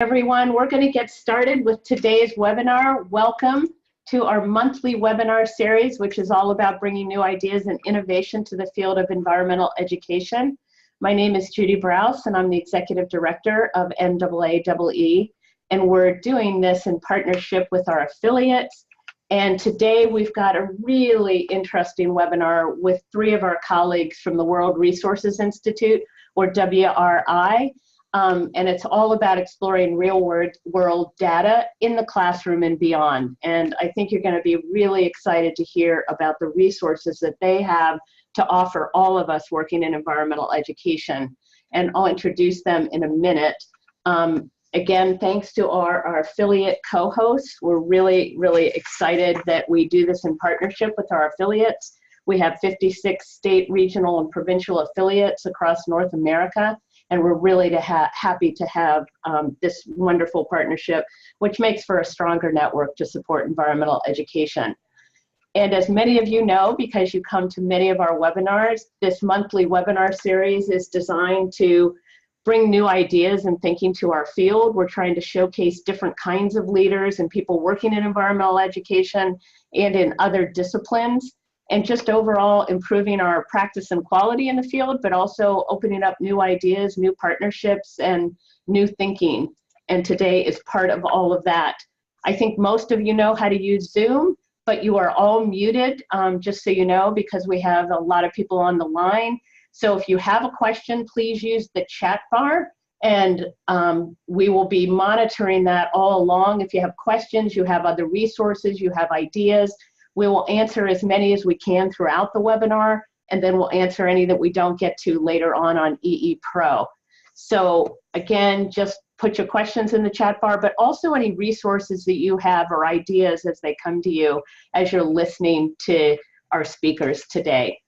Everyone, we're going to get started with today's webinar. Welcome to our monthly webinar series, which is all about bringing new ideas and innovation to the field of environmental education. My name is Judy Browse, and I'm the Executive Director of NAAEE, and we're doing this in partnership with our affiliates. And today we've got a really interesting webinar with three of our colleagues from the World Resources Institute, or WRI. And it's all about exploring real-world data in the classroom and beyond. And I think you're going to be really excited to hear about the resources that they have to offer all of us working in environmental education. And I'll introduce them in a minute. Again, thanks to our affiliate co-hosts. We're really, really excited that we do this in partnership with our affiliates. We have 56 state, regional, and provincial affiliates across North America. And we're really happy to have this wonderful partnership, which makes for a stronger network to support environmental education. And as many of you know, because you come to many of our webinars, this monthly webinar series is designed to bring new ideas and thinking to our field. We're trying to showcase different kinds of leaders and people working in environmental education and in other disciplines, and just overall improving our practice and quality in the field, but also opening up new ideas, new partnerships, and new thinking. And today is part of all of that. I think most of you know how to use Zoom, but you are all muted, just so you know, because we have a lot of people on the line. So if you have a question, please use the chat bar, and we will be monitoring that all along. If you have questions, you have other resources, you have ideas, we will answer as many as we can throughout the webinar, and then we'll answer any that we don't get to later on EE Pro. So again, just put your questions in the chat bar, but also any resources that you have or ideas as they come to you as you're listening to our speakers today.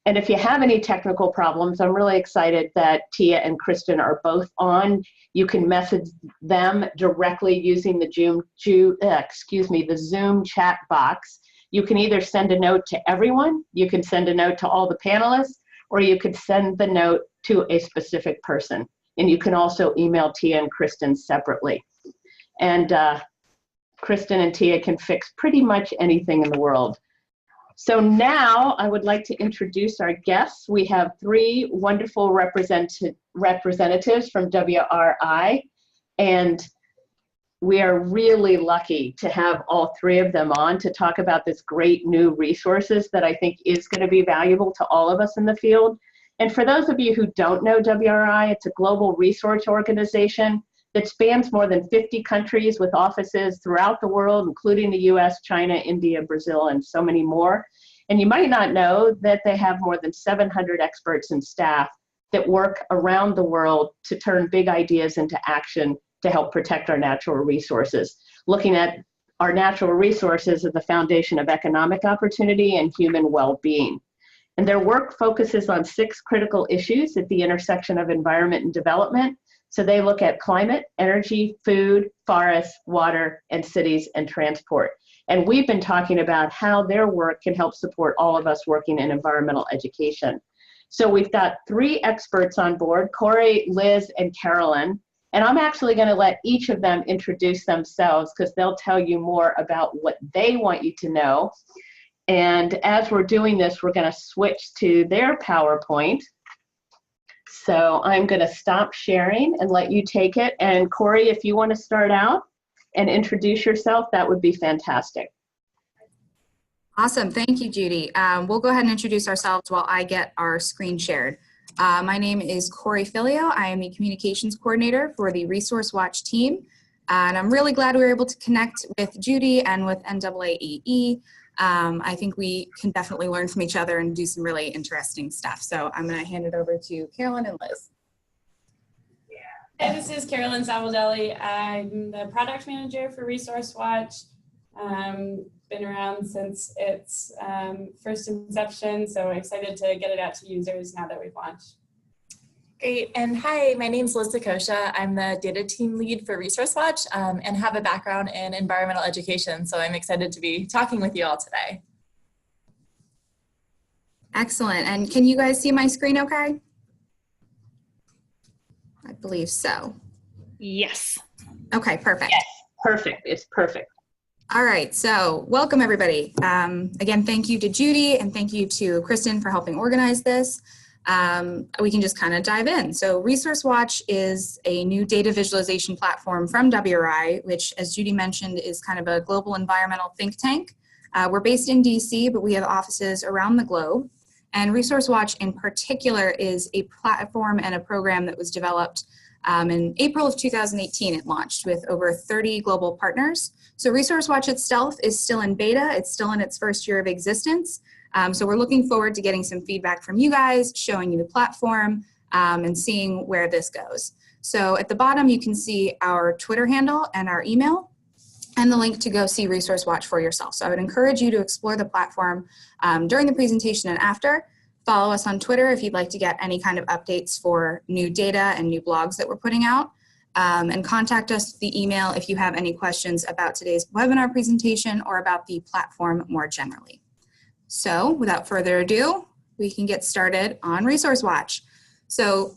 And if you have any technical problems, I'm really excited that Tia and Kristen are both on. You can message them directly using the Zoom chat box. You can either send a note to everyone, you can send a note to all the panelists, or you could send the note to a specific person. And you can also email Tia and Kristen separately. And Kristen and Tia can fix pretty much anything in the world. So now I would like to introduce our guests. We have three wonderful representatives from WRI, and we are really lucky to have all three of them on to talk about this great new resources that I think is going to be valuable to all of us in the field. And for those of you who don't know WRI, it's a global resource organization that spans more than 50 countries with offices throughout the world, including the US, China, India, Brazil, and so many more. And you might not know that they have more than 700 experts and staff that work around the world to turn big ideas into action to help protect our natural resources. Looking at our natural resources as the foundation of economic opportunity and human well-being. And their work focuses on 6 critical issues at the intersection of environment and development. So they look at climate, energy, food, forests, water, and cities and transport. And we've been talking about how their work can help support all of us working in environmental education. So we've got 3 experts on board, Corey, Liz, and Carolyn. And I'm actually going to let each of them introduce themselves because they'll tell you more about what they want you to know. And as we're doing this, we're going to switch to their PowerPoint. So I'm going to stop sharing and let you take it. And Corey, if you want to start out and introduce yourself, that would be fantastic. Awesome. Thank you, Judy. We'll go ahead and introduce ourselves while I get our screen shared. My name is Corey Filio. I am the communications coordinator for the Resource Watch team. And I'm really glad we were able to connect with Judy and with NAAEE. I think we can definitely learn from each other and do some really interesting stuff. So I'm going to hand it over to Carolyn and Liz. Hey, this is Carolyn Savaldelli. I'm the product manager for Resource Watch. Been around since its first inception, so excited to get it out to users now that we've launched. Great, and hi, my name's Liz Sakosha. I'm the data team lead for Resource Watch and have a background in environmental education, so I'm excited to be talking with you all today. Excellent, and can you guys see my screen okay? I believe so. Yes. Okay, perfect. Yes, perfect. It's perfect. All right, so welcome everybody. Again, thank you to Judy and thank you to Kristen for helping organize this. We can just kind of dive in. So Resource Watch is a new data visualization platform from WRI, which, as Judy mentioned, is kind of a global environmental think tank. We're based in DC, but we have offices around the globe. And Resource Watch in particular is a platform and a program that was developed in April of 2018. It launched with over 30 global partners. So Resource Watch itself is still in beta. It's still in its first year of existence. So we're looking forward to getting some feedback from you guys, showing you the platform, and seeing where this goes. So at the bottom, you can see our Twitter handle and our email, and the link to go see Resource Watch for yourself. So I would encourage you to explore the platform during the presentation and after. Follow us on Twitter if you'd like to get any kind of updates for new data and new blogs that we're putting out. And contact us via email if you have any questions about today's webinar presentation or about the platform more generally. So without further ado, we can get started on Resource Watch. So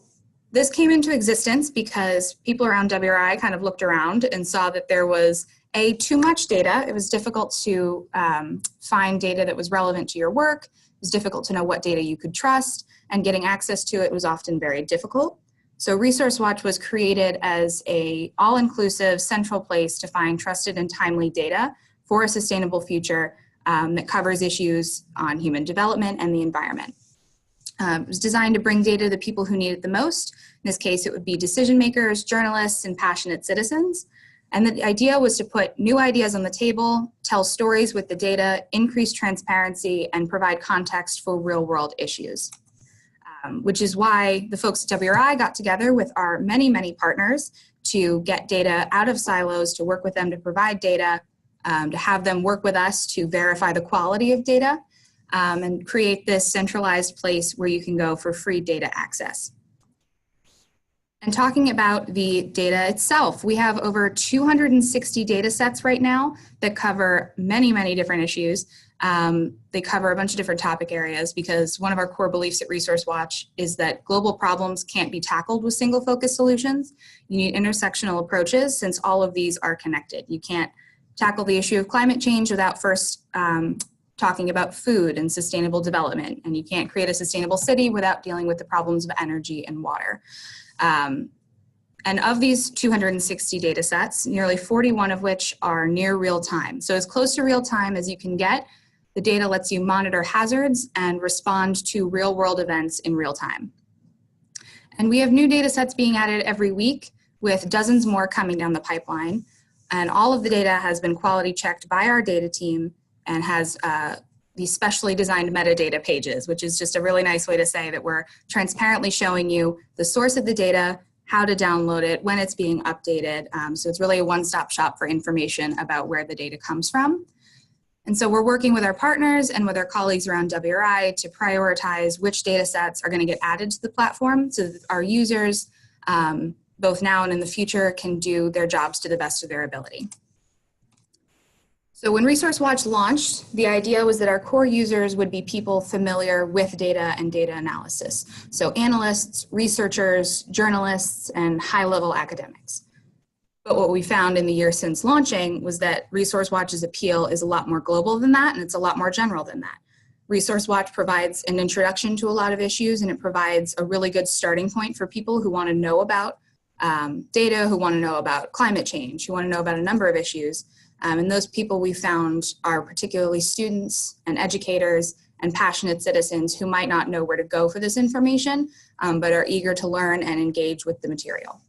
this came into existence because people around WRI kind of looked around and saw that there was too much data. It was difficult to find data that was relevant to your work. It was difficult to know what data you could trust, and getting access to it was often very difficult. So Resource Watch was created as an all-inclusive central place to find trusted and timely data for a sustainable future that covers issues on human development and the environment. It was designed to bring data to the people who need it the most. In this case, it would be decision makers, journalists, and passionate citizens. And the idea was to put new ideas on the table, tell stories with the data, increase transparency, and provide context for real-world issues. Which is why the folks at WRI got together with our many, many partners to get data out of silos, to work with them to provide data, to have them work with us to verify the quality of data, and create this centralized place where you can go for free data access. And talking about the data itself, we have over 260 data sets right now that cover many, many different issues. They cover a bunch of different topic areas because one of our core beliefs at Resource Watch is that global problems can't be tackled with single focus solutions. You need intersectional approaches since all of these are connected. You can't tackle the issue of climate change without first talking about food and sustainable development. And you can't create a sustainable city without dealing with the problems of energy and water. And of these 260 data sets, nearly 41 of which are near real time. So as close to real time as you can get, the data lets you monitor hazards and respond to real world events in real time. And we have new data sets being added every week with dozens more coming down the pipeline. And all of the data has been quality checked by our data team and has these specially designed metadata pages, which is just a really nice way to say that we're transparently showing you the source of the data, how to download it, when it's being updated. So it's really a one-stop shop for information about where the data comes from. And so we're working with our partners and with our colleagues around WRI to prioritize which data sets are going to get added to the platform so that our users, both now and in the future, can do their jobs to the best of their ability. So when Resource Watch launched, the idea was that our core users would be people familiar with data and data analysis. So analysts, researchers, journalists, and high-level academics. But what we found in the year since launching was that Resource Watch's appeal is a lot more global than that, and it's a lot more general than that. Resource Watch provides an introduction to a lot of issues, and it provides a really good starting point for people who want to know about data, who want to know about climate change, who want to know about a number of issues. And those people we found are particularly students and educators and passionate citizens who might not know where to go for this information, but are eager to learn and engage with the material.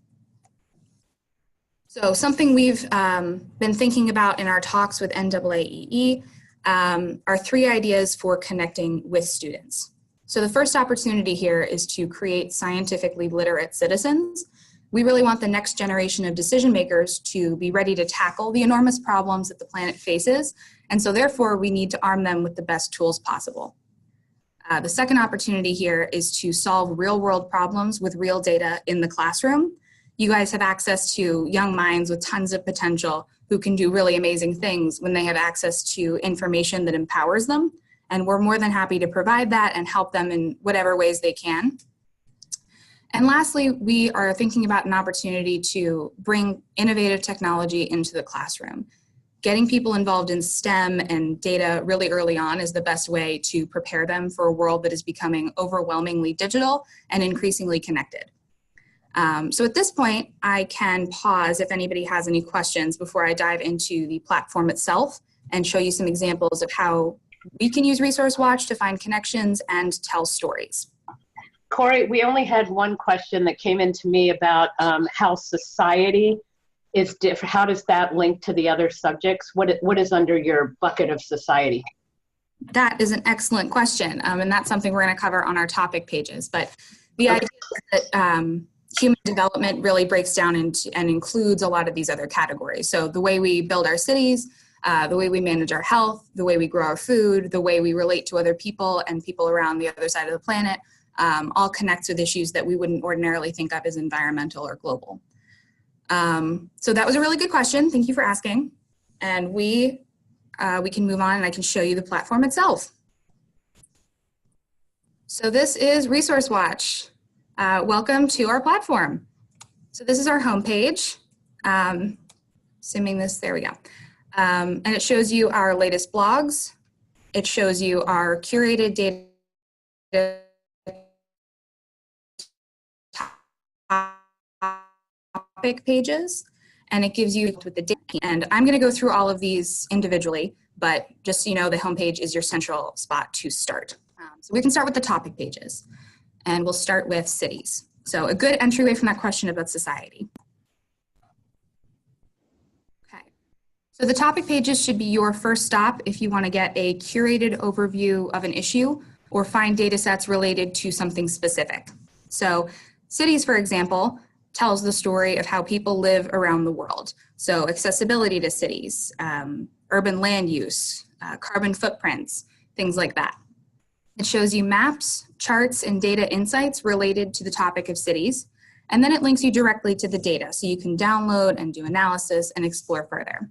So something we've been thinking about in our talks with NAAEE are 3 ideas for connecting with students. So the first opportunity here is to create scientifically literate citizens. We really want the next generation of decision makers to be ready to tackle the enormous problems that the planet faces, and so therefore we need to arm them with the best tools possible. The second opportunity here is to solve real-world problems with real data in the classroom. You guys have access to young minds with tons of potential who can do really amazing things when they have access to information that empowers them, and we're more than happy to provide that and help them in whatever ways they can. And lastly, we are thinking about an opportunity to bring innovative technology into the classroom. Getting people involved in STEM and data really early on is the best way to prepare them for a world that is becoming overwhelmingly digital and increasingly connected. So at this point, I can pause if anybody has any questions before I dive into the platform itself and show you some examples of how we can use Resource Watch to find connections and tell stories. Corey, we only had one question that came into me about how society is different. How does that link to the other subjects? What is under your bucket of society? That is an excellent question, and that's something we're going to cover on our topic pages. But the idea is that human development really breaks down into and includes a lot of these other categories. So the way we build our cities, the way we manage our health, the way we grow our food, the way we relate to other people and people around the other side of the planet, all connects with issues that we wouldn't ordinarily think of as environmental or global. So that was a really good question. Thank you for asking. And we can move on and I can show you the platform itself. So this is Resource Watch. Welcome to our platform. So this is our homepage. Assuming this, there we go. And it shows you our latest blogs. It shows you our curated data topic pages, and it gives you with the data. And I'm going to go through all of these individually, but just so you know, the homepage is your central spot to start. So we can start with the topic pages, and we'll start with cities. So a good entryway from that question about society. Okay. So the topic pages should be your first stop if you want to get a curated overview of an issue or find data sets related to something specific. So cities, for example, tells the story of how people live around the world. So accessibility to cities, urban land use, carbon footprints, things like that. It shows you maps, charts, and data insights related to the topic of cities, and then it links you directly to the data so you can download and do analysis and explore further.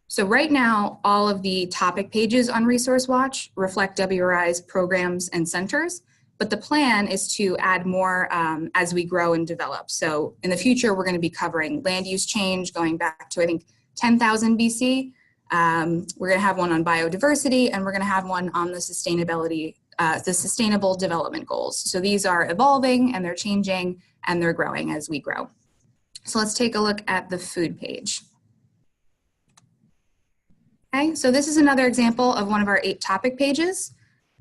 So right now, all of the topic pages on Resource Watch reflect WRI's programs and centers, but the plan is to add more as we grow and develop. So in the future, we're going to be covering land use change going back to, I think, 10,000 BC. We're going to have one on biodiversity, and we're going to have one on the sustainable development goals. So these are evolving, and they're changing, and they're growing as we grow. So let's take a look at the food page. Okay, so this is another example of one of our 8 topic pages.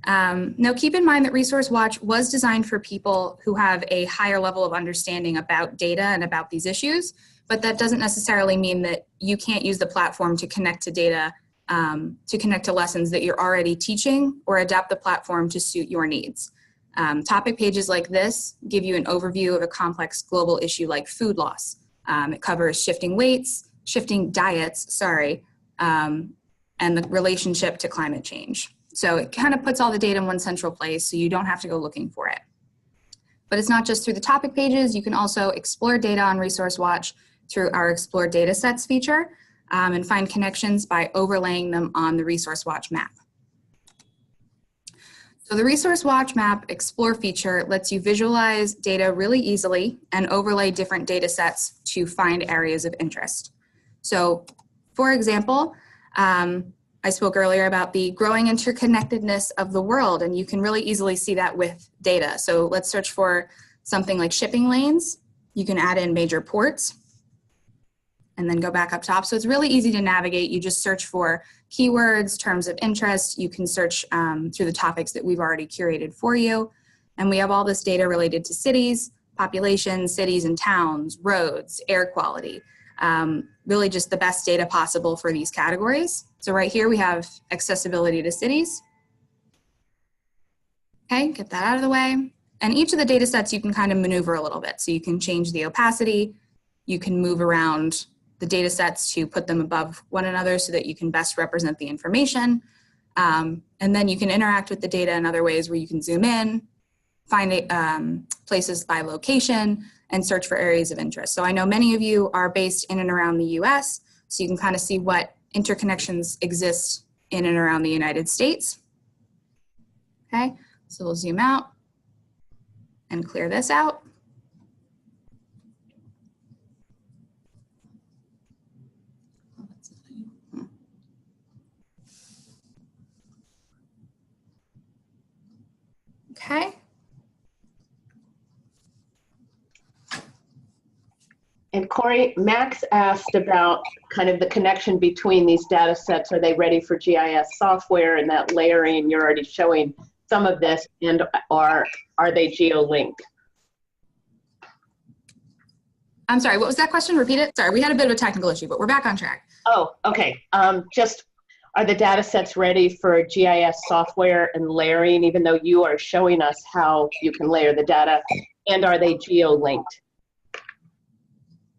Now keep in mind that Resource Watch was designed for people who have a higher level of understanding about data and about these issues, but that doesn't necessarily mean that you can't use the platform to connect to data, to connect to lessons that you're already teaching, or adapt the platform to suit your needs. Topic pages like this give you an overview of a complex global issue like food loss. It covers shifting diets, and the relationship to climate change. So it kind of puts all the data in one central place so you don't have to go looking for it. But it's not just through the topic pages. You can also explore data on Resource Watch through our Explore Datasets feature and find connections by overlaying them on the Resource Watch map. So the Resource Watch Map Explore feature lets you visualize data really easily and overlay different data sets to find areas of interest. So for example, I spoke earlier about the growing interconnectedness of the world, and you can really easily see that with data. So let's search for something like shipping lanes. You can add in major ports and then go back up top. So it's really easy to navigate. You just search for keywords, terms of interest. You can search through the topics that we've already curated for you. And we have all this data related to cities, population, cities and towns, roads, air quality. Really just the best data possible for these categories. So right here we have accessibility to cities. Okay, get that out of the way. And each of the data sets you can kind of maneuver a little bit. So you can change the opacity, you can move around the data sets to put them above one another so that you can best represent the information. And then you can interact with the data in other ways where you can zoom in, find places by location, and search for areas of interest. So I know many of you are based in and around the US, so you can kind of see what interconnections exist in and around the United States. Okay, so we'll zoom out and clear this out. Okay. And Corey, Max asked about kind of the connection between these data sets. Are they ready for GIS software and that layering? You're already showing some of this, and are they geo-linked? I'm sorry, what was that question? Repeat it. Sorry, we had a bit of a technical issue, but we're back on track. Oh, okay. Just, are the data sets ready for GIS software and layering, even though you are showing us how you can layer the data, and are they geo-linked?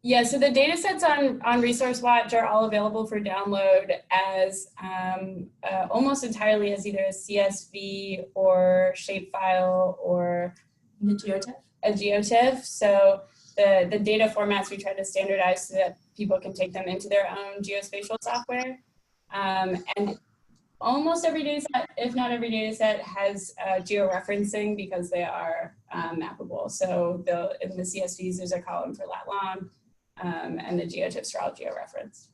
Yeah, so the data sets on Resource Watch are all available for download as almost entirely as either a CSV or shapefile or The geotiff? a geotiff. So the data formats we try to standardize so that people can take them into their own geospatial software. And almost every data set, if not every data set, has georeferencing because they are mappable. So in the CSVs, there's a column for lat long. And the geotiffs are all georeferenced.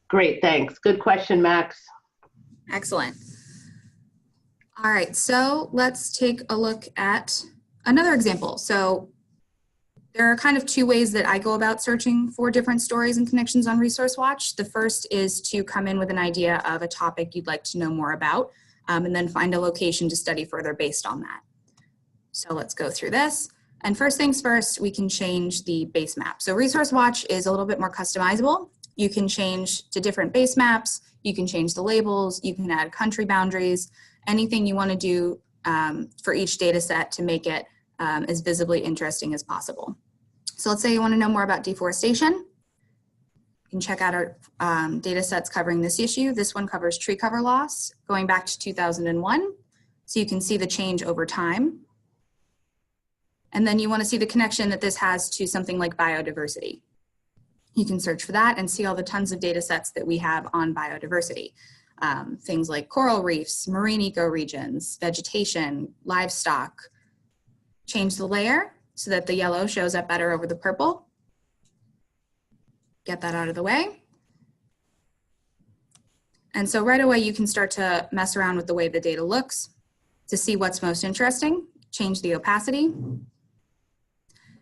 Great, thanks. Good question, Max. Excellent. All right, so let's take a look at another example. So there are kind of two ways that I go about searching for different stories and connections on Resource Watch. The first is to come in with an idea of a topic you'd like to know more about, and then find a location to study further based on that. So let's go through this. And first things first, we can change the base map. So Resource Watch is a little bit more customizable. You can change to different base maps, you can change the labels, you can add country boundaries, anything you want to do for each data set to make it as visibly interesting as possible. So let's say you want to know more about deforestation. You can check out our data sets covering this issue. This one covers tree cover loss going back to 2001. So you can see the change over time. And then you want to see the connection that this has to something like biodiversity. You can search for that and see all the tons of data sets that we have on biodiversity. Things like coral reefs, marine ecoregions, vegetation, livestock. Change the layer so that the yellow shows up better over the purple. Get that out of the way. And so right away you can start to mess around with the way the data looks to see what's most interesting. Change the opacity.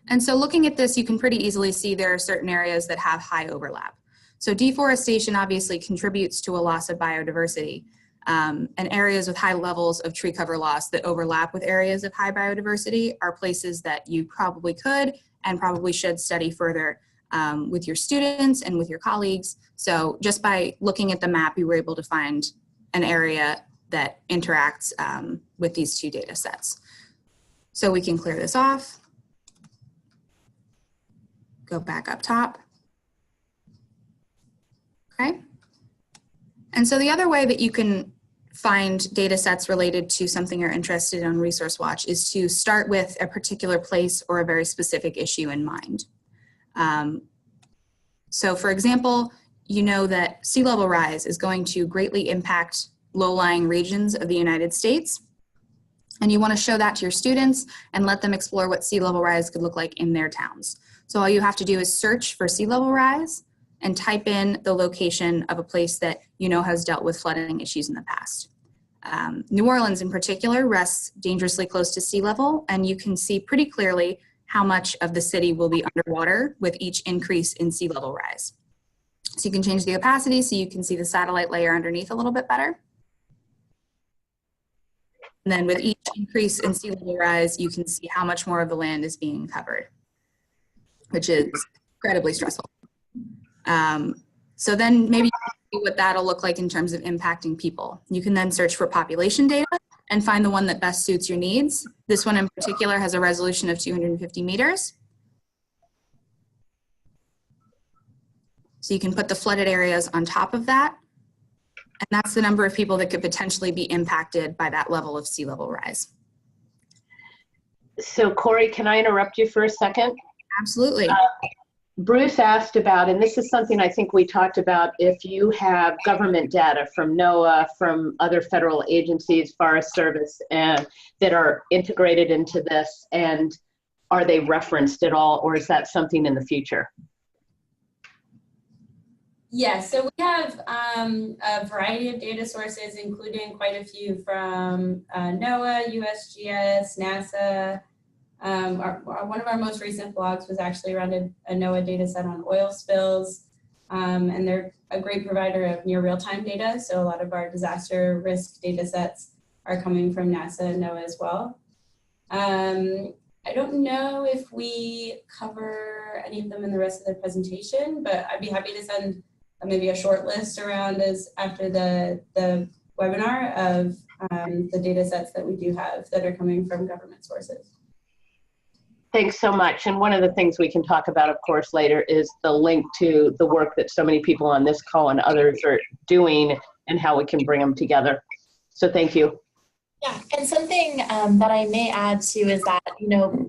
And so looking at this, you can pretty easily see there are certain areas that have high overlap. So deforestation obviously contributes to a loss of biodiversity, and areas with high levels of tree cover loss that overlap with areas of high biodiversity are places that you probably could and probably should study further with your students and with your colleagues. So just by looking at the map, you were able to find an area that interacts with these two data sets. So we can clear this off. Go back up top. Okay. And so the other way that you can find data sets related to something you're interested in on Resource Watch is to start with a particular place or a very specific issue in mind. So for example, you know that sea level rise is going to greatly impact low-lying regions of the United States. And you want to show that to your students and let them explore what sea level rise could look like in their towns. So all you have to do is search for sea level rise and type in the location of a place that you know has dealt with flooding issues in the past. New Orleans in particular rests dangerously close to sea level, and you can see pretty clearly how much of the city will be underwater with each increase in sea level rise. So you can change the opacity so you can see the satellite layer underneath a little bit better. And then with each increase in sea level rise, you can see how much more of the land is being covered, which is incredibly stressful. So then maybe you can see what that'll look like in terms of impacting people. You can then search for population data and find the one that best suits your needs. This one in particular has a resolution of 250 meters. So you can put the flooded areas on top of that. And that's the number of people that could potentially be impacted by that level of sea level rise. So Corey, can I interrupt you for a second? Absolutely. Bruce asked about, and this is something I think we talked about, if you have government data from NOAA, from other federal agencies, Forest Service, and that are integrated into this, and are they referenced at all, or is that something in the future? Yeah, so we have have a variety of data sources, including quite a few from NOAA, USGS, NASA. One of our most recent blogs was actually around a NOAA data set on oil spills. And they're a great provider of near real-time data. So a lot of our disaster risk data sets are coming from NASA and NOAA as well. I don't know if we cover any of them in the rest of the presentation, but I'd be happy to send maybe a short list around after the webinar of the data sets that we do have that are coming from government sources. Thanks so much. And one of the things we can talk about, of course, later is the link to the work that so many people on this call and others are doing and how we can bring them together. So thank you. Yeah, and something that I may add too is that,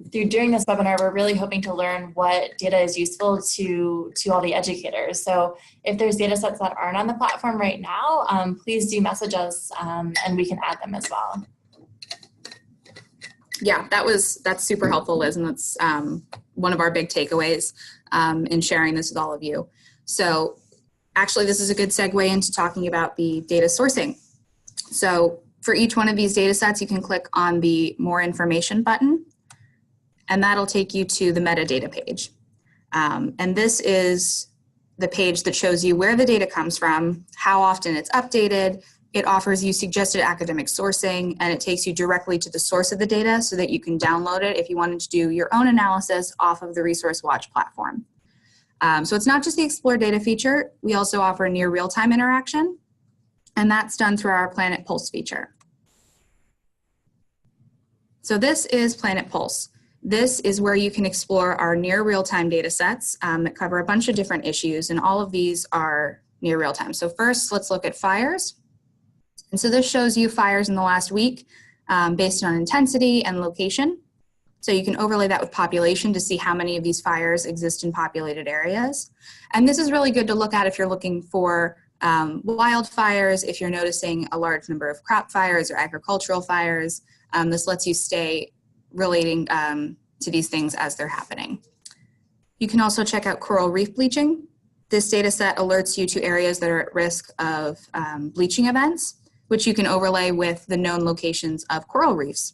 during this webinar, we're really hoping to learn what data is useful to all the educators. So if there's data sets that aren't on the platform right now, please do message us and we can add them as well. Yeah, that's super helpful, Liz, and that's one of our big takeaways in sharing this with all of you. So actually, this is a good segue into talking about the data sourcing. So for each one of these data sets, you can click on the More Information button, and that'll take you to the metadata page. And this is the page that shows you where the data comes from, how often it's updated. It offers you suggested academic sourcing, and it takes you directly to the source of the data so that you can download it if you wanted to do your own analysis off of the Resource Watch platform. So it's not just the Explore data feature. We also offer near real-time interaction, and that's done through our Planet Pulse feature. So this is Planet Pulse. This is where you can explore our near real-time data sets that cover a bunch of different issues, and all of these are near real-time. So first, let's look at fires. And so this shows you fires in the last week based on intensity and location. So you can overlay that with population to see how many of these fires exist in populated areas. And this is really good to look at if you're looking for wildfires, if you're noticing a large number of crop fires or agricultural fires. This lets you stay relating to these things as they're happening. You can also check out coral reef bleaching. This data set alerts you to areas that are at risk of bleaching events, which you can overlay with the known locations of coral reefs.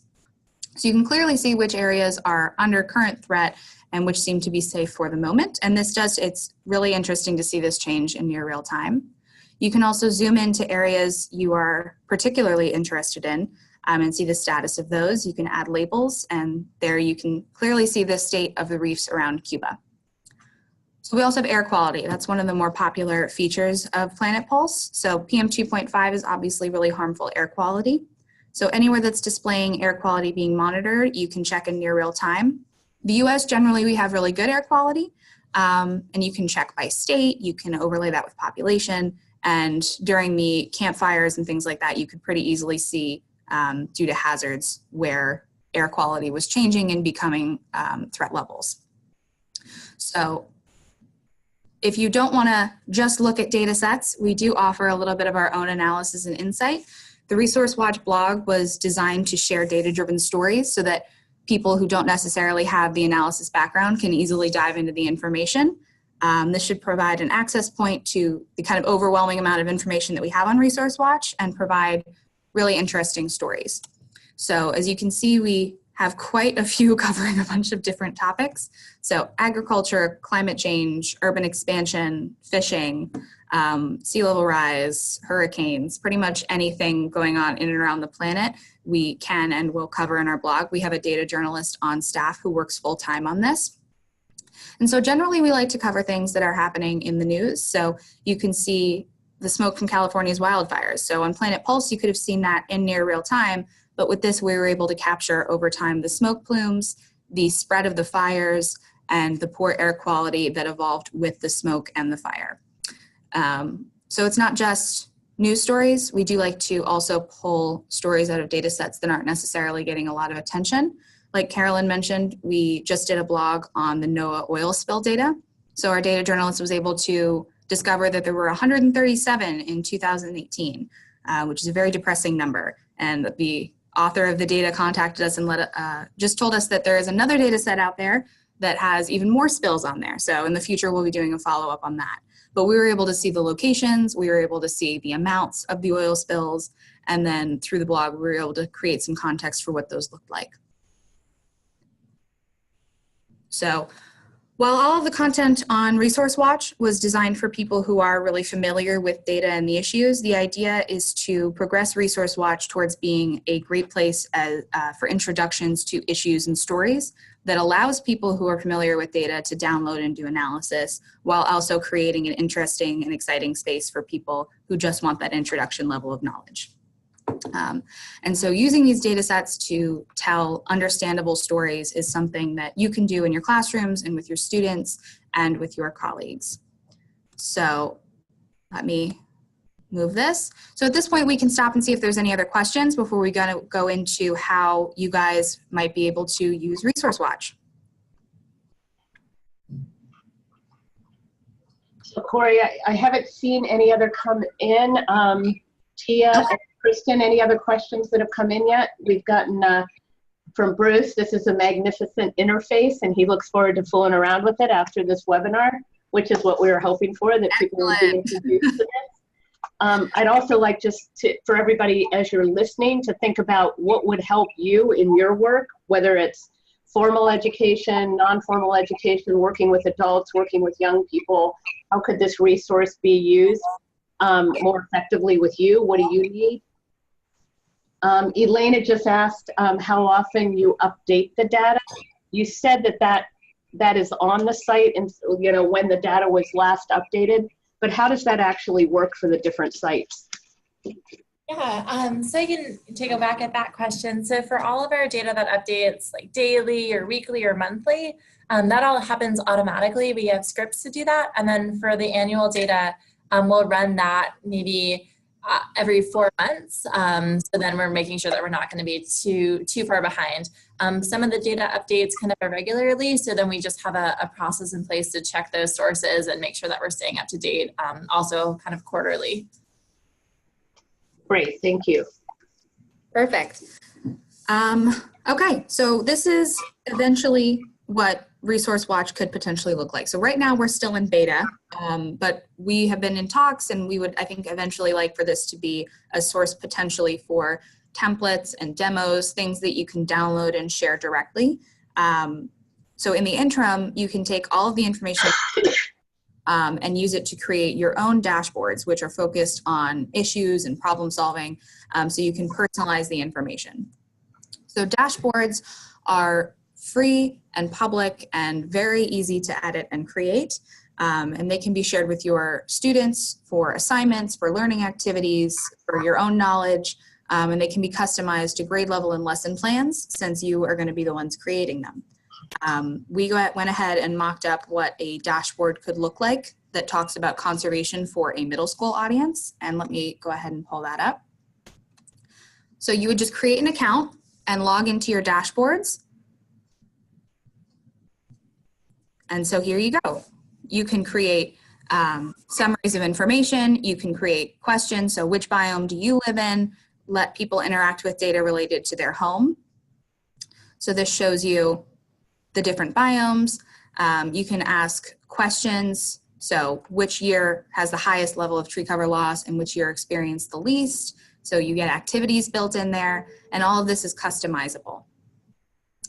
So you can clearly see which areas are under current threat and which seem to be safe for the moment. And it's really interesting to see this change in near real time. You can also zoom into areas you are particularly interested in and see the status of those. You can add labels, and there you can clearly see the state of the reefs around Cuba. So we also have air quality. That's one of the more popular features of Planet Pulse. So PM 2.5 is obviously really harmful air quality. So anywhere that's displaying air quality being monitored, you can check in near real time. The US, generally, we have really good air quality, and you can check by state. You can overlay that with population. And during the campfires and things like that, you could pretty easily see due to hazards where air quality was changing and becoming threat levels. So if you don't want to just look at data sets, we do offer a little bit of our own analysis and insight. The Resource Watch blog was designed to share data-driven stories so that people who don't necessarily have the analysis background can easily dive into the information. This should provide an access point to the kind of overwhelming amount of information that we have on Resource Watch and provide really interesting stories. So as you can see, we have quite a few covering a bunch of different topics. So agriculture, climate change, urban expansion, fishing, sea level rise, hurricanes, pretty much anything going on in and around the planet, we can and will cover in our blog. We have a data journalist on staff who works full-time on this. And so generally we like to cover things that are happening in the news. So you can see the smoke from California's wildfires. So on Planet Pulse, you could have seen that in near real time, but with this, we were able to capture over time the smoke plumes, the spread of the fires, and the poor air quality that evolved with the smoke and the fire. So it's not just news stories. We do like to also pull stories out of data sets that aren't necessarily getting a lot of attention. Like Carolyn mentioned, we just did a blog on the NOAA oil spill data. So our data journalist was able to discover that there were 137 in 2018, which is a very depressing number. And the author of the data contacted us and just told us that there is another data set out there that has even more spills on there. So in the future, we'll be doing a follow-up on that. But we were able to see the locations, we were able to see the amounts of the oil spills, and then through the blog, we were able to create some context for what those looked like. So while all of the content on Resource Watch was designed for people who are really familiar with data and the issues, the idea is to progress Resource Watch towards being a great place for introductions to issues and stories that allows people who are familiar with data to download and do analysis, while also creating an interesting and exciting space for people who just want that introduction level of knowledge. And so using these data sets to tell understandable stories is something that you can do in your classrooms and with your students and with your colleagues. So let me move this. So at this point, we can stop and see if there's any other questions before we go into how you guys might be able to use Resource Watch. So Corey, I haven't seen any other come in. Tia and Kristen, any other questions that have come in yet? We've gotten from Bruce, this is a magnificent interface and he looks forward to fooling around with it after this webinar, which is what we were hoping for, that people would be introduced to this. I'd also like for everybody as you're listening to think about what would help you in your work, whether it's formal education, non-formal education, working with adults, working with young people. How could this resource be used more effectively with you? What do you need? Elena just asked how often you update the data. You said that is on the site and when the data was last updated, but how does that actually work for the different sites? Yeah, so I can take a back at that question. So for all of our data that updates like daily or weekly or monthly, that all happens automatically. We have scripts to do that. And then for the annual data, we'll run that maybe every 4 months. So then we're making sure that we're not going to be too far behind. Some of the data updates kind of irregularly, so then we just have a process in place to check those sources and make sure that we're staying up to date, also kind of quarterly. Great, thank you. Perfect. Okay, so this is eventually what Resource Watch could potentially look like. So right now we're still in beta, but we have been in talks and we would, I think, eventually like for this to be a source potentially for templates and demos, things that you can download and share directly. So in the interim, you can take all of the information and use it to create your own dashboards, which are focused on issues and problem solving, so you can personalize the information. So dashboards are free and public and very easy to edit and create. And they can be shared with your students for assignments, for learning activities, for your own knowledge, and they can be customized to grade level and lesson plans since you are going to be the ones creating them. We went ahead and mocked up what a dashboard could look like that talks about conservation for a middle school audience. And let me go ahead and pull that up. So you would just create an account and log into your dashboards. And so here you go. You can create summaries of information. You can create questions. So which biome do you live in? Let people interact with data related to their home. So this shows you the different biomes. You can ask questions. So which year has the highest level of tree cover loss and which year experienced the least? So you get activities built in there, and all of this is customizable.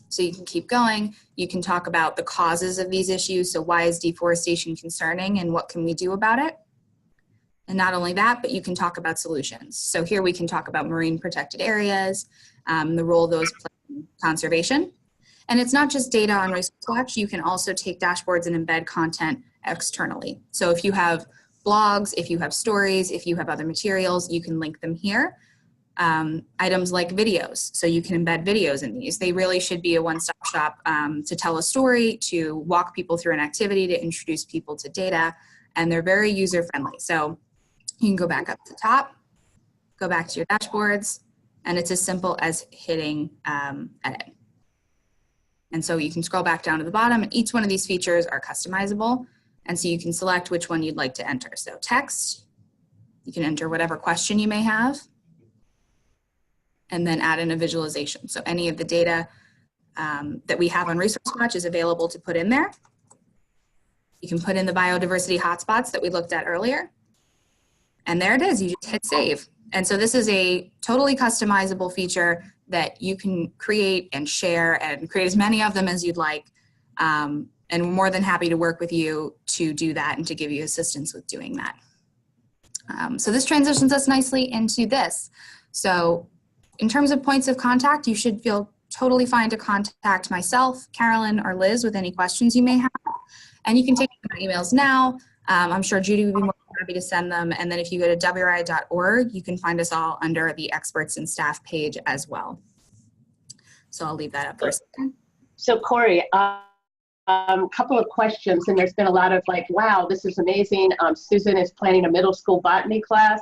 So you can keep going. You can talk about the causes of these issues. So why is deforestation concerning and what can we do about it? And not only that, but you can talk about solutions. So here we can talk about marine protected areas, the role those play in conservation. And it's not just data on Resource Watch. You can also take dashboards and embed content externally. So if you have blogs, if you have stories, if you have other materials, you can link them here. Items like videos. So you can embed videos in these. They really should be a one-stop shop to tell a story, to walk people through an activity, to introduce people to data, and they're very user-friendly. So you can go back up to the top, go back to your dashboards, and it's as simple as hitting edit. And so you can scroll back down to the bottom, and each one of these features are customizable. And so you can select which one you'd like to enter. So text, you can enter whatever question you may have, and then add in a visualization. So any of the data that we have on Resource Watch is available to put in there. You can put in the biodiversity hotspots that we looked at earlier. And there it is, you just hit save. And so this is a totally customizable feature that you can create and share and create as many of them as you'd like. And we're more than happy to work with you to do that and to give you assistance with doing that. So this transitions us nicely into this. So in terms of points of contact, you should feel totally fine to contact myself, Carolyn, or Liz with any questions you may have. And you can take my emails now. I'm sure Judy would be more than happy to send them. And then if you go to WRI.org, you can find us all under the experts and staff page as well. So I'll leave that up for a second. So Corey, couple of questions, and there's been a lot of like, wow, this is amazing. Susan is planning a middle school botany class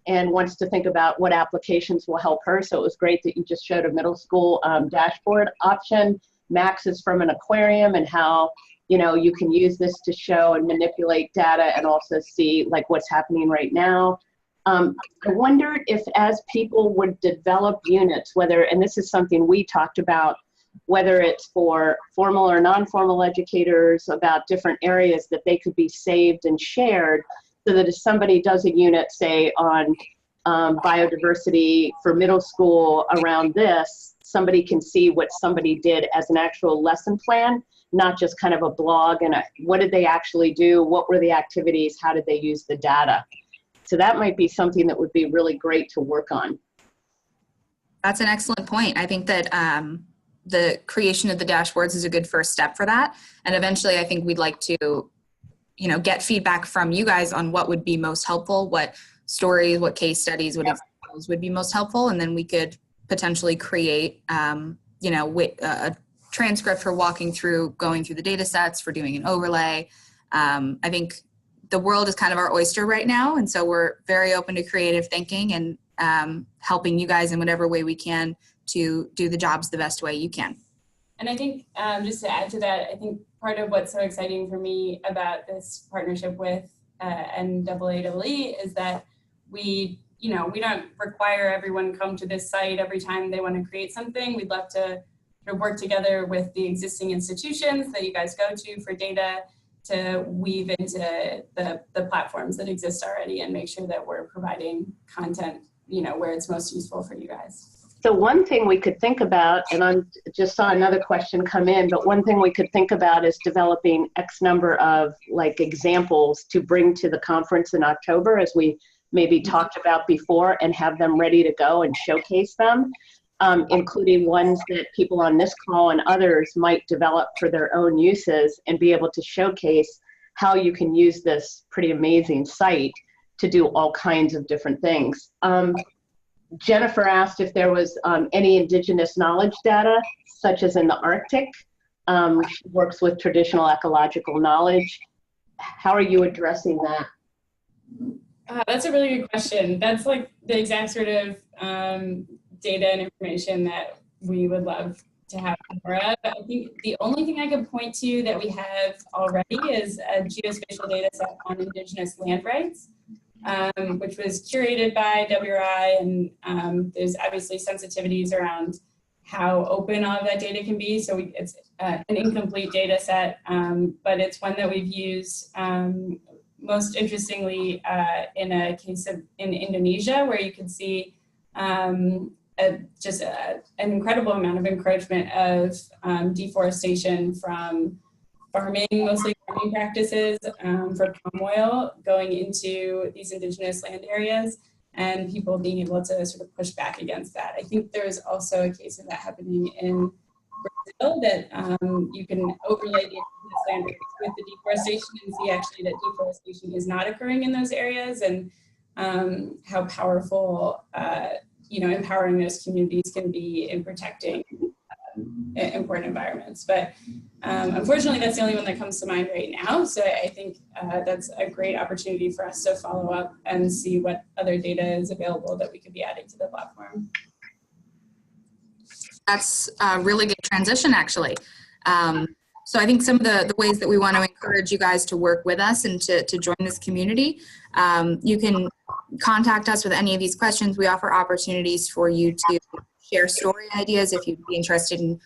and wants to think about what applications will help her. So it was great that you just showed a middle school dashboard option. Max is from an aquarium and how, you know, you can use this to show and manipulate data and also see like what's happening right now. I wondered if as people would develop units, whether, and this is something we talked about, whether it's for formal or non-formal educators about different areas that they could be saved and shared so that if somebody does a unit, say on biodiversity for middle school around this, somebody can see what somebody did as an actual lesson plan, not just kind of a blog and what did they actually do, what were the activities, how did they use the data. So that might be something that would be really great to work on. That's an excellent point. I think that the creation of the dashboards is a good first step for that. And eventually I think we'd like to, you know, get feedback from you guys on what would be most helpful, what stories, what case studies, what examples would be most helpful. And then we could potentially create, you know, a transcript for walking through, going through the data sets, for doing an overlay. I think the world is kind of our oyster right now. And so we're very open to creative thinking and helping you guys in whatever way we can to do the jobs the best way you can. And I think just to add to that, I think part of what's so exciting for me about this partnership with NAAEE is that we don't require everyone come to this site every time they want to create something. We'd love to work together with the existing institutions that you guys go to for data to weave into the platforms that exist already and make sure that we're providing content, you know, where it's most useful for you guys. So one thing we could think about, and I just saw another question come in, but one thing we could think about is developing X number of like examples to bring to the conference in October, as we maybe talked about before, and have them ready to go and showcase them, including ones that people on this call and others might develop for their own uses and be able to showcase how you can use this pretty amazing site to do all kinds of different things. Jennifer asked if there was any indigenous knowledge data, such as in the Arctic. She works with traditional ecological knowledge. How are you addressing that? That's a really good question. That's like the exact sort of data and information that we would love to have more of. I think the only thing I could point to that we have already is a geospatial data set on indigenous land rights. Which was curated by WRI, and there's obviously sensitivities around how open all of that data can be. So it's an incomplete data set, but it's one that we've used most interestingly in a case in Indonesia, where you can see just an incredible amount of encroachment of deforestation from farming, mostly farming practices for palm oil going into these indigenous land areas, and people being able to sort of push back against that. I think there's also a case of that happening in Brazil, that you can overlay the indigenous land with the deforestation and see actually that deforestation is not occurring in those areas, and how powerful, empowering those communities can be in protecting important environments. But unfortunately, that's the only one that comes to mind right now. So I think that's a great opportunity for us to follow up and see what other data is available that we could be adding to the platform. That's a really good transition, actually. So I think some of the ways that we want to encourage you guys to work with us and to join this community, you can contact us with any of these questions. We offer opportunities for you to share story ideas if you'd be interested in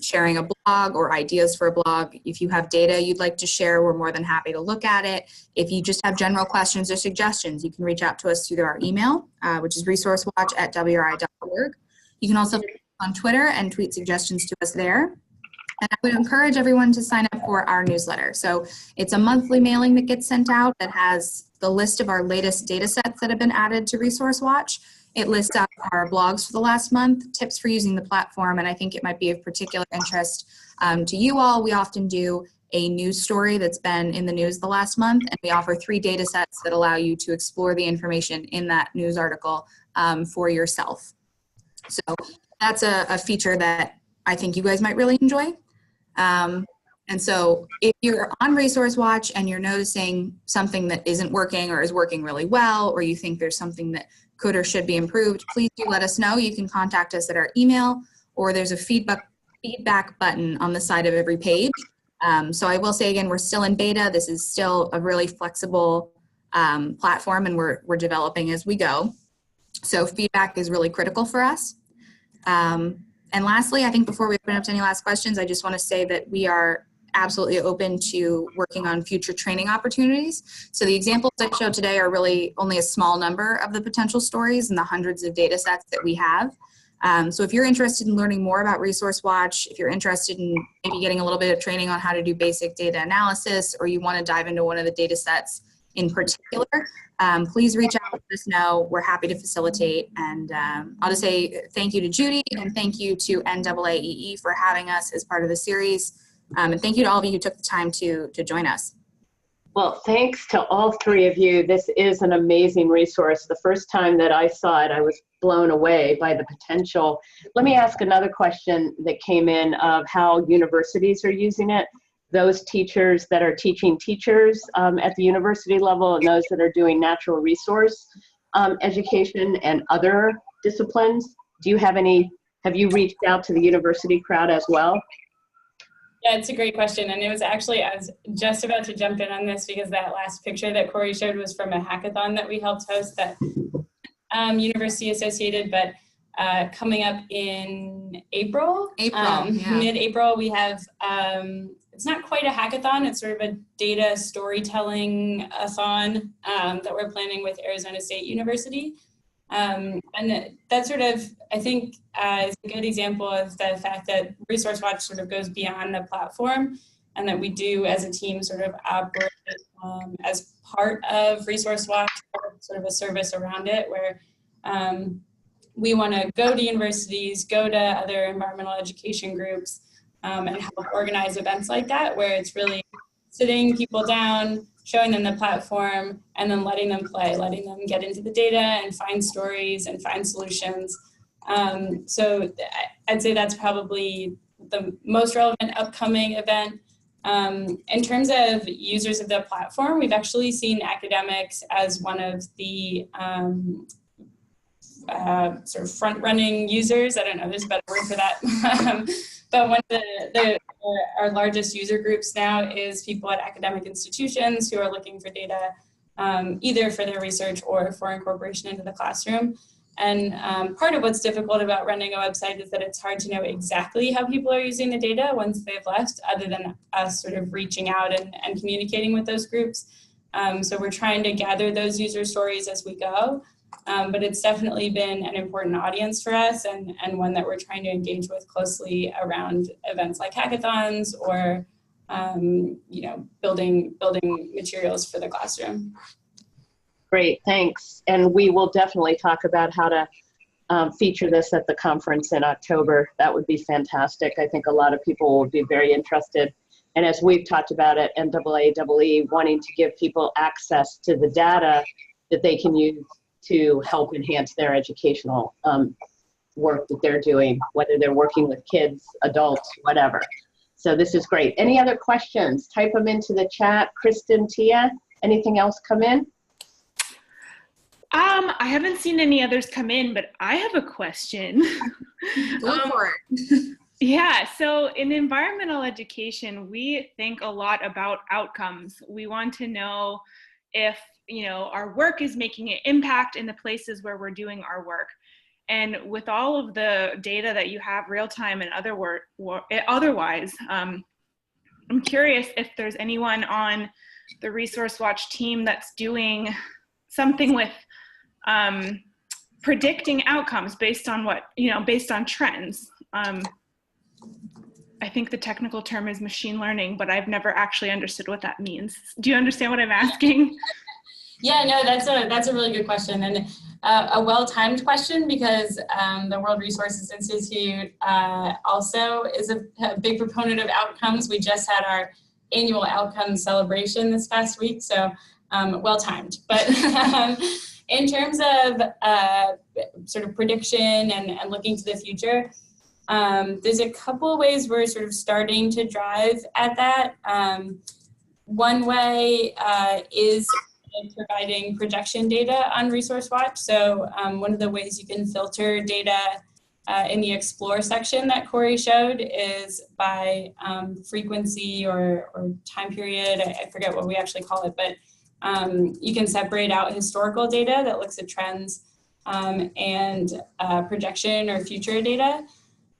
sharing a blog or ideas for a blog. If you have data you'd like to share, we're more than happy to look at it. If you just have general questions or suggestions, you can reach out to us through our email, which is resourcewatch@wri.org. You can also on Twitter and tweet suggestions to us there. And I would encourage everyone to sign up for our newsletter. So it's a monthly mailing that gets sent out that has the list of our latest data sets that have been added to Resource Watch. It lists out our blogs for the last month, tips for using the platform, and I think it might be of particular interest to you all. We often do a news story that's been in the news the last month, and we offer 3 data sets that allow you to explore the information in that news article for yourself. So that's a feature that I think you guys might really enjoy. And so if you're on Resource Watch and you're noticing something that isn't working or is working really well, or you think there's something that could or should be improved, please do let us know. You can contact us at our email, or there's a feedback button on the side of every page. So I will say again, we're still in beta. This is still a really flexible platform, and we're developing as we go. So feedback is really critical for us. And lastly, I think before we open up to any last questions, I just want to say that we are absolutely open to working on future training opportunities. So the examples I showed today are really only a small number of the potential stories and the hundreds of data sets that we have. So if you're interested in learning more about Resource Watch, if you're interested in maybe getting a little bit of training on how to do basic data analysis, or you want to dive into one of the data sets in particular, please reach out, let us know. We're happy to facilitate. And I'll just say thank you to Judy, and thank you to NAAEE for having us as part of the series. And thank you to all of you who took the time to join us. Well, thanks to all 3 of you. This is an amazing resource. The first time that I saw it, I was blown away by the potential. Let me ask another question that came in of how universities are using it. Those teachers that are teaching teachers at the university level, and those that are doing natural resource education and other disciplines. Do you have you reached out to the university crowd as well? Yeah, it's a great question. And it was actually, I was just about to jump in on this because that last picture that Corey showed was from a hackathon that we helped host that university associated, but coming up in April, yeah. mid-April, we have, it's not quite a hackathon, it's sort of a data storytelling-a-thon that we're planning with Arizona State University. And that sort of, I think, is a good example of the fact that Resource Watch sort of goes beyond the platform, and that we do as a team sort of operate as part of Resource Watch, or sort of a service around it, where we want to go to universities, go to other environmental education groups, and help organize events like that, where it's really sitting people down, showing them the platform, and then letting them play, letting them get into the data and find stories and find solutions. So I'd say that's probably the most relevant upcoming event. In terms of users of the platform, we've actually seen academics as one of the sort of front-running users. I don't know, there's a better word for that. But one of our largest user groups now is people at academic institutions who are looking for data either for their research or for incorporation into the classroom. And part of what's difficult about running a website is that it's hard to know exactly how people are using the data once they've left, other than us sort of reaching out and communicating with those groups. So we're trying to gather those user stories as we go. But it's definitely been an important audience for us, and one that we're trying to engage with closely around events like hackathons or building materials for the classroom. Great, thanks. And we will definitely talk about how to feature this at the conference in October. That would be fantastic. I think a lot of people will be very interested. And as we've talked about at NAAEE, wanting to give people access to the data that they can use to help enhance their educational work that they're doing, whether they're working with kids, adults, whatever. So this is great. Any other questions? Type them into the chat. Kristen, Tia, anything else come in? I haven't seen any others come in, but I have a question. Go for it. Yeah, so in environmental education, we think a lot about outcomes. We want to know if our work is making an impact in the places where we're doing our work. And with all of the data that you have real time and otherwise, I'm curious if there's anyone on the Resource Watch team that's doing something with predicting outcomes based on based on trends. I think the technical term is machine learning, but I've never actually understood what that means. Do you understand what I'm asking? Yeah, no, that's a really good question, and a well-timed question, because the World Resources Institute also is a big proponent of outcomes. We just had our annual outcomes celebration this past week, so well-timed. But in terms of sort of prediction and looking to the future, there's a couple of ways we're sort of starting to drive at that. One way is providing projection data on Resource Watch. So one of the ways you can filter data in the Explore section that Corey showed is by frequency or time period. I forget what we actually call it, but you can separate out historical data that looks at trends and projection or future data.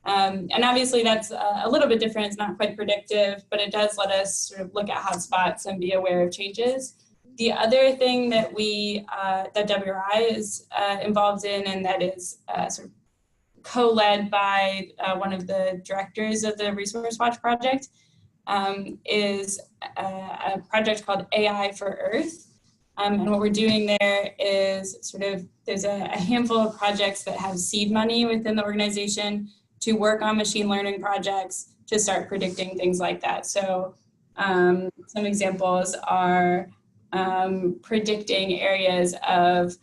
And obviously that's a little bit different. It's not quite predictive, but it does let us sort of look at hotspots and be aware of changes. The other thing that that WRI is involved in, and that is sort of co-led by one of the directors of the Resource Watch project, is a project called AI for Earth. And what we're doing there is sort of, there's a handful of projects that have seed money within the organization to work on machine learning projects to start predicting things like that. So some examples are predicting areas of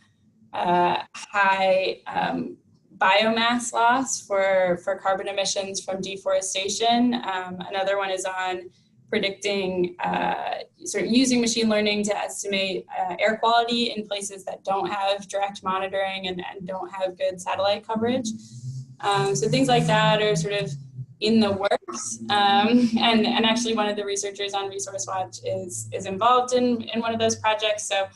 high biomass loss for carbon emissions from deforestation. Another one is on predicting, sort of using machine learning to estimate air quality in places that don't have direct monitoring and don't have good satellite coverage. So things like that are sort of in the works. And actually one of the researchers on Resource Watch is involved in one of those projects. So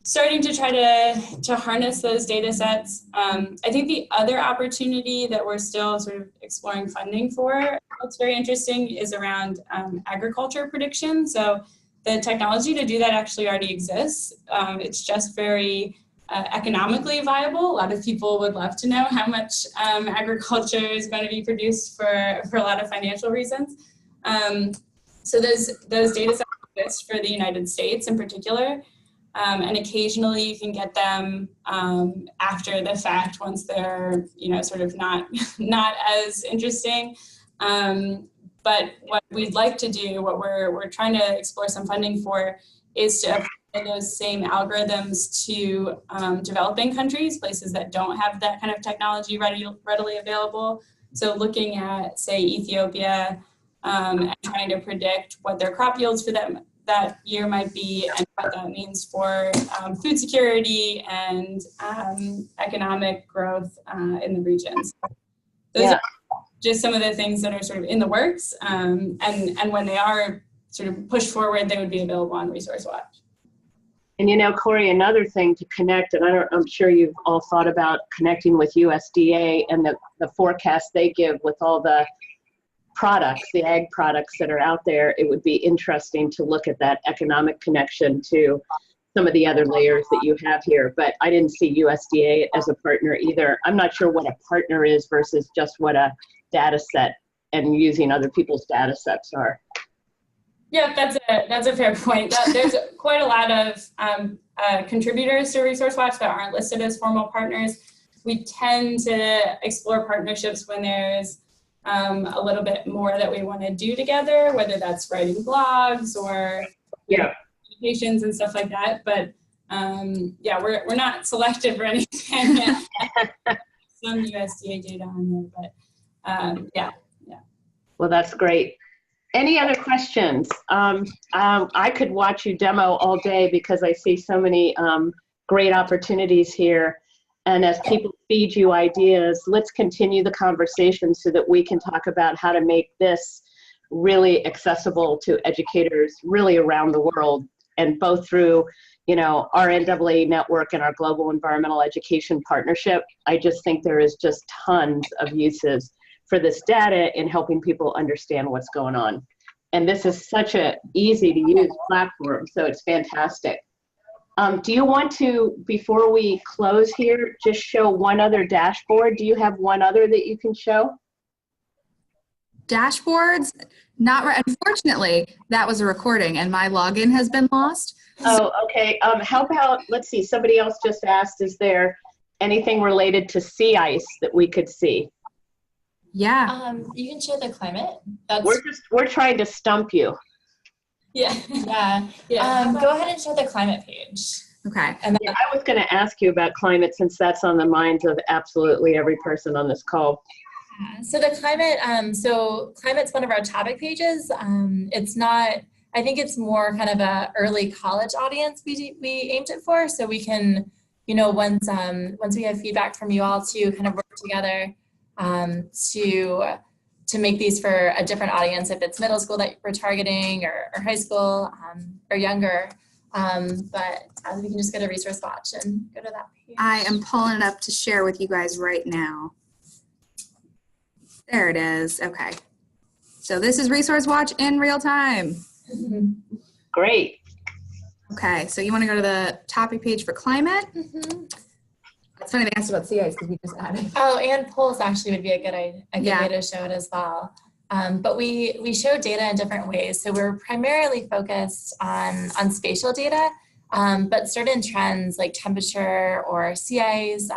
starting to try to harness those data sets. I think the other opportunity that we're still sort of exploring funding for, what's very interesting, is around agriculture prediction. So the technology to do that actually already exists. It's just very economically viable. A lot of people would love to know how much agriculture is going to be produced for a lot of financial reasons. So those data sets exist for the United States in particular. And occasionally you can get them after the fact, once they're, sort of not as interesting. But what we'd like to do, what we're trying to explore some funding for, is to apply those same algorithms to developing countries, places that don't have that kind of technology readily available. So looking at, say, Ethiopia, and trying to predict what their crop yields for that year might be, and what that means for food security and economic growth in the regions. Those are just some of the things that are sort of in the works, and when they are sort of pushed forward, they would be available on Resource Watch. And Corey, another thing to connect, and I'm sure you've all thought about connecting with USDA and the forecast they give with all the products, the ag products that are out there. It would be interesting to look at that economic connection to some of the other layers that you have here, but I didn't see USDA as a partner either. I'm not sure what a partner is versus just what a data set and using other people's data sets are. Yeah, that's a fair point. There's quite a lot of contributors to Resource Watch that aren't listed as formal partners. We tend to explore partnerships when there's a little bit more that we want to do together, whether that's writing blogs or communications and stuff like that. But we're not selective or anything. Some USDA data on there, but Well, that's great. Any other questions? I could watch you demo all day because I see so many great opportunities here. And as people feed you ideas, let's continue the conversation so that we can talk about how to make this really accessible to educators really around the world, and both through our NAAEE network and our Global Environmental Education Partnership, I just think there is just tons of uses for this data in helping people understand what's going on. And this is such a easy to use platform, so it's fantastic. Do you want to, before we close here, just show one other dashboard? Do you have one other that you can show? Dashboards? Not right. Unfortunately, that was a recording and my login has been lost. Oh, okay. How about, let's see, somebody else just asked, is there anything related to sea ice that we could see? Yeah. You can share the climate. We're trying to stump you. Yeah. Yeah. Go ahead and show the climate page. Okay. And Yeah, I was going to ask you about climate since that's on the minds of absolutely every person on this call. So the climate, climate's one of our topic pages. It's not, I think it's more kind of a early college audience we aimed it for. So we can, once we have feedback from you all to kind of work together to make these for a different audience, if it's middle school that we're targeting or high school or younger. But we can just go to Resource Watch and go to that page. I am pulling it up to share with you guys right now. There it is. Okay. So this is Resource Watch in real time. Great. Okay. So you want to go to the topic page for climate? It's funny they asked about sea ice because we just added. Oh, and polls actually would be a good way to show it as well. But we show data in different ways. So we're primarily focused on spatial data, but certain trends like temperature or sea ice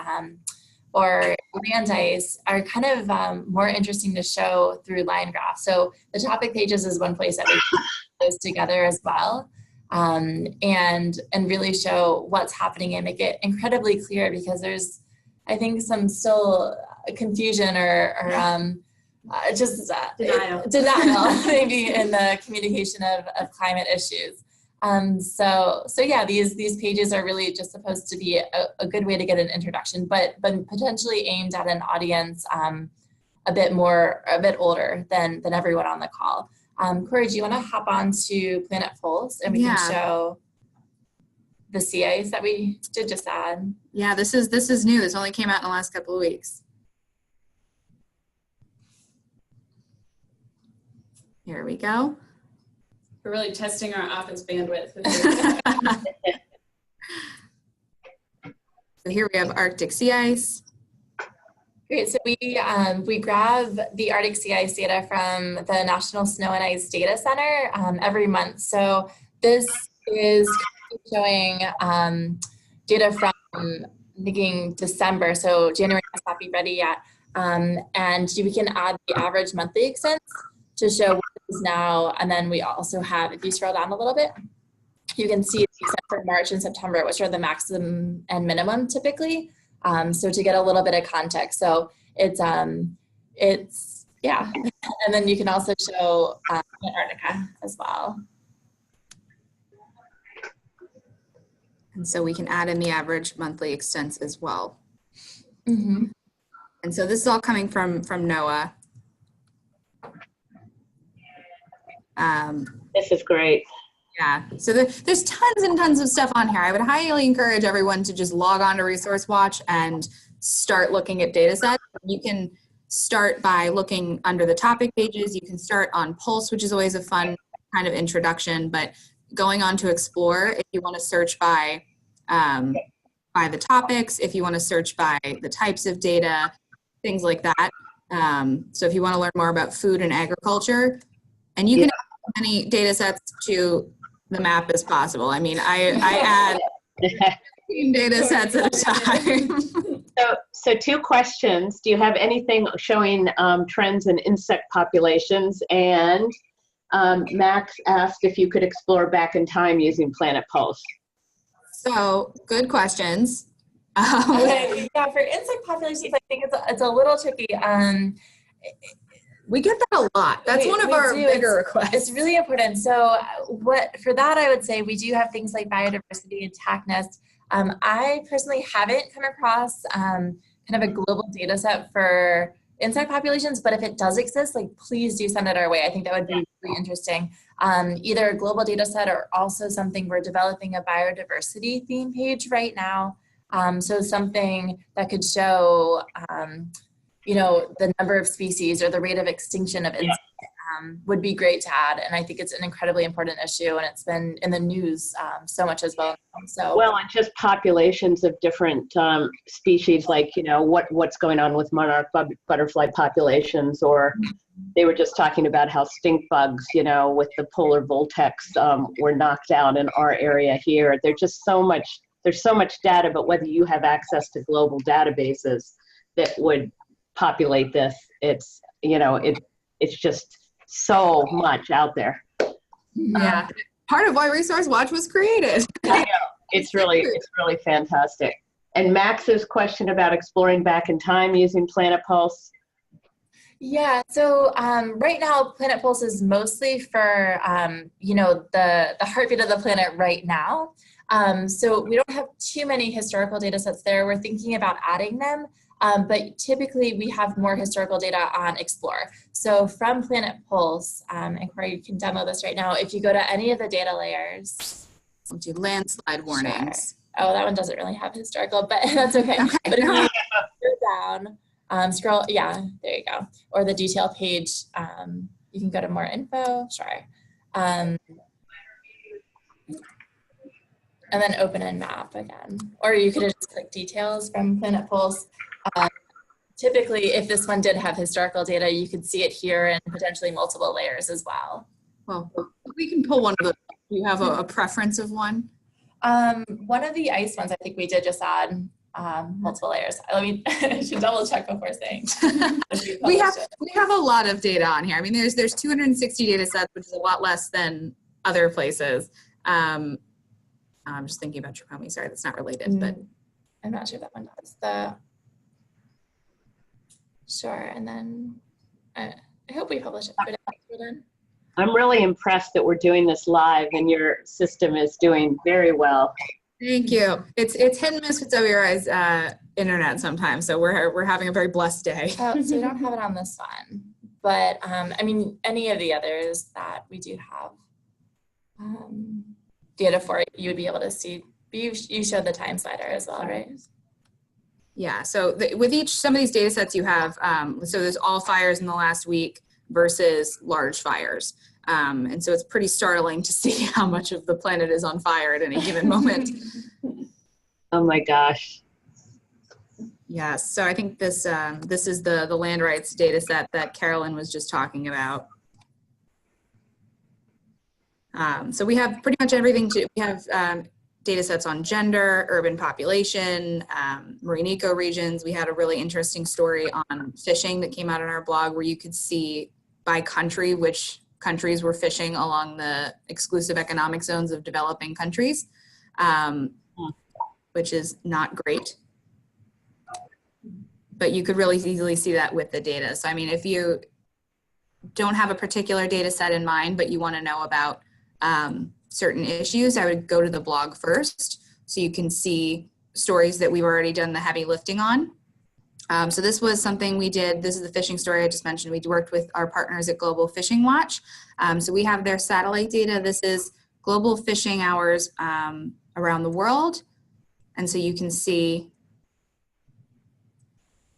or land ice are kind of more interesting to show through line graphs. So the topic pages is one place that we put those together as well, and really show what's happening and make it incredibly clear, because there's, I think, some still confusion or denial maybe in the communication of climate issues. So yeah, these pages are really just supposed to be a good way to get an introduction, but potentially aimed at an audience a bit older than everyone on the call. Corey, do you want to hop on to Planet Pulse and we can show the sea ice that we did just add? Yeah, this is new. This only came out in the last couple of weeks. Here we go. We're really testing our office bandwidth. So here we have Arctic sea ice. Great. So we grab the Arctic sea ice data from the National Snow and Ice Data Center every month. So this is showing data from beginning December. So January has not be ready yet. And we can add the average monthly extent to show what it is now. And then we also have, if you scroll down a little bit, you can see except for March and September, which are the maximum and minimum typically. So to get a little bit of context. So it's yeah. And then you can also show Antarctica as well. And so we can add in the average monthly extents as well. Mm-hmm. And so this is all coming from NOAA. This is great. Yeah, so there's tons and tons of stuff on here. I would highly encourage everyone to just log on to Resource Watch and start looking at data sets. You can start by looking under the topic pages. You can start on Pulse, which is always a fun kind of introduction, but going on to Explore, if you want to search by the topics, if you want to search by the types of data, things like that. So if you want to learn more about food and agriculture, and you can add as many data sets to the map as possible. I mean, I add 15 data sets at a time. So 2 questions. Do you have anything showing trends in insect populations? And Max asked if you could explore back in time using Planet Pulse. So good questions. Okay, yeah, for insect populations, I think it's a little tricky. We get that a lot. That's one of our bigger requests. It's really important. So for that, I would say we do have things like biodiversity and TACnest. I personally haven't come across kind of a global data set for insect populations, but if it does exist, like please do send it our way. I think that would be really interesting. Either a global data set or also something we're developing a biodiversity theme page right now. So something that could show, the number of species or the rate of extinction of insects would be great to add. And I think it's an incredibly important issue, and it's been in the news so much as well. So well, and just populations of different species, like, what's going on with monarch butterfly populations, or they were just talking about how stink bugs, with the polar vortex were knocked out in our area here. There's so much data, but whether you have access to global databases that would populate this, it's just so much out there. Yeah, part of why Resource Watch was created. I know. It's really fantastic. And Max's question about exploring back in time using Planet Pulse. Yeah, so right now, Planet Pulse is mostly for, the heartbeat of the planet right now. So we don't have too many historical data sets there. We're thinking about adding them, but typically we have more historical data on Explore. So from Planet Pulse, and Corey, you can demo this right now. If you go to any of the data layers. We'll do landslide warnings. Sure. Oh, that one doesn't really have historical, but that's okay. But if you go down, scroll, yeah, there you go. Or the detail page, you can go to more info, sure. And then open and map again. Or you could just click details from Planet Pulse. Typically, if this one did have historical data, you could see it here in potentially multiple layers as well. Well, we can pull one of those. Do you have a preference of one? One of the ice ones, I think we did just add multiple layers. I should double check before saying. we have a lot of data on here. I mean, there's 260 data sets, which is a lot less than other places. I'm just thinking about Trachoma. Sorry, that's not related, but I'm not sure that one does. Sure, and then I hope we publish it. But we're done. I'm really impressed that we're doing this live and your system is doing very well. Thank you. It's hit and miss with WRI's internet sometimes, so we're having a very blessed day. So we don't have it on this one, but I mean, any of the others that we do have data for, you would be able to see. You showed the time slider as well, right? Yeah. So with some of these data sets you have, so there's all fires in the last week versus large fires. And so it's pretty startling to see how much of the planet is on fire at any given moment. Oh my gosh. Yes, so I think this is the land rights data set that Carolyn was just talking about. So we have pretty much everything. We have data sets on gender, urban population, marine ecoregions. We had a really interesting story on fishing that came out on our blog where you could see by country which countries were fishing along the exclusive economic zones of developing countries, which is not great. But you could really easily see that with the data. So I mean, if you don't have a particular data set in mind, but you want to know about certain issues, I would go to the blog first so you can see stories that we've already done the heavy lifting on. So this was something we did. This is the fishing story I just mentioned. We worked with our partners at Global Fishing Watch. So we have their satellite data. This is global fishing hours around the world. And so you can see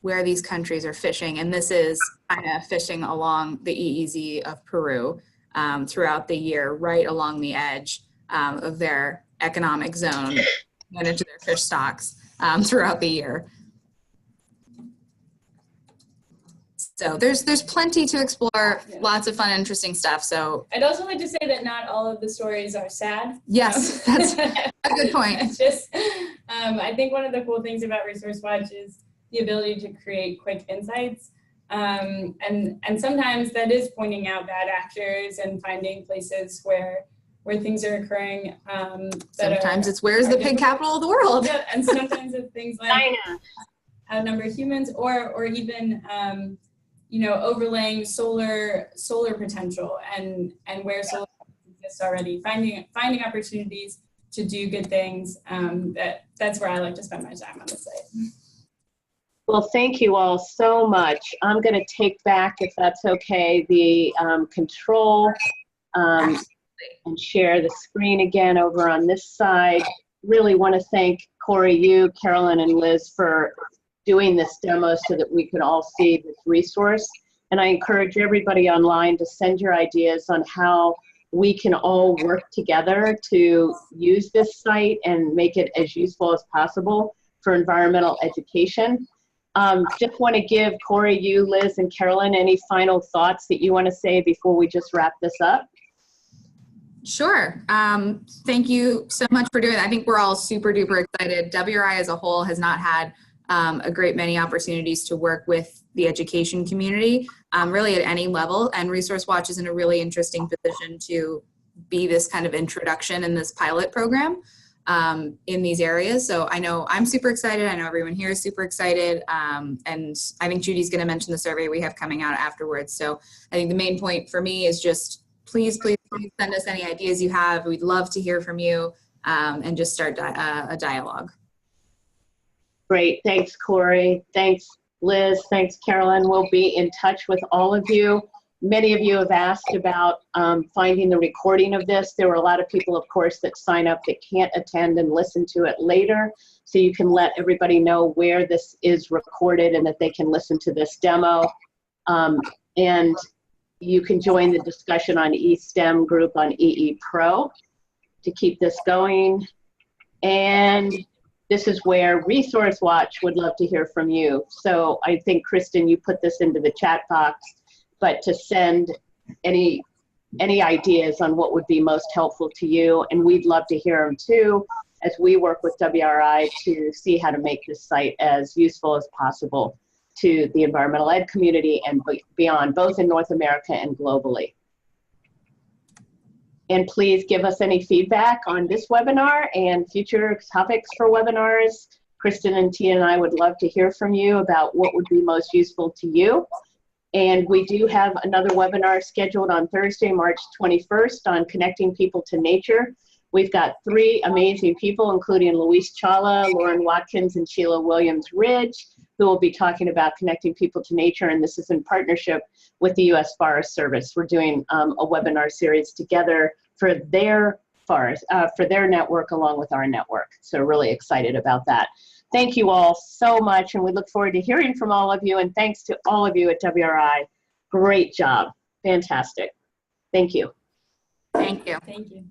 where these countries are fishing. And this is China fishing along the EEZ of Peru throughout the year, right along the edge of their economic zone, and into their fish stocks throughout the year. So there's plenty to explore, lots of fun, interesting stuff. So I'd also like to say that not all of the stories are sad. Yes, that's a good point. It's just, I think one of the cool things about Resource Watch is the ability to create quick insights. And sometimes that is pointing out bad actors and finding places where things are occurring. Sometimes it's where's the pig capital of the world? Yeah, and sometimes it's things like outnumber humans, or even overlaying solar potential and where solar exists already, finding opportunities to do good things. That's where I like to spend my time on the site. Well, thank you all so much. I'm going to take back, if that's okay, the control and share the screen again over on this side. Really want to thank Corey, you, Carolyn, and Liz for doing this demo so that we can all see this resource. And I encourage everybody online to send your ideas on how we can all work together to use this site and make it as useful as possible for environmental education. Just want to give Corey, you, Liz, and Carolyn any final thoughts that you want to say before we just wrap this up? Sure. Thank you so much for doing that. I think we're all super duper excited. WRI as a whole has not had a great many opportunities to work with the education community, really at any level. And Resource Watch is in a really interesting position to be this kind of introduction in this pilot program in these areas. So I know I'm super excited. I know everyone here is super excited. And I think Judy's going to mention the survey we have coming out afterwards. So I think the main point for me is just please send us any ideas you have. We'd love to hear from you and just start a dialogue. Great. Thanks, Corey. Thanks, Liz. Thanks, Carolyn. We'll be in touch with all of you. Many of you have asked about finding the recording of this. There were a lot of people, of course, that sign up that can't attend and listen to it later. So you can let everybody know where this is recorded and that they can listen to this demo. And you can join the discussion on eSTEM group on EE Pro to keep this going. And this is where Resource Watch would love to hear from you. So I think, Kristen, you put this into the chat box, but to send any ideas on what would be most helpful to you. And we'd love to hear them too, as we work with WRI to see how to make this site as useful as possible to the environmental ed community and beyond, both in North America and globally. And please give us any feedback on this webinar and future topics for webinars. Kristen and Tia and I would love to hear from you about what would be most useful to you. And we do have another webinar scheduled on Thursday, March 21st on connecting people to nature. We've got 3 amazing people, including Luis Chawla, Lauren Watkins, and Sheila Williams-Ridge, who will be talking about connecting people to nature. And this is in partnership with the U.S. Forest Service. We're doing a webinar series together for their forest, for their network along with our network. So really excited about that. Thank you all so much, and we look forward to hearing from all of you, and thanks to all of you at WRI. Great job. Fantastic. Thank you. Thank you. Thank you.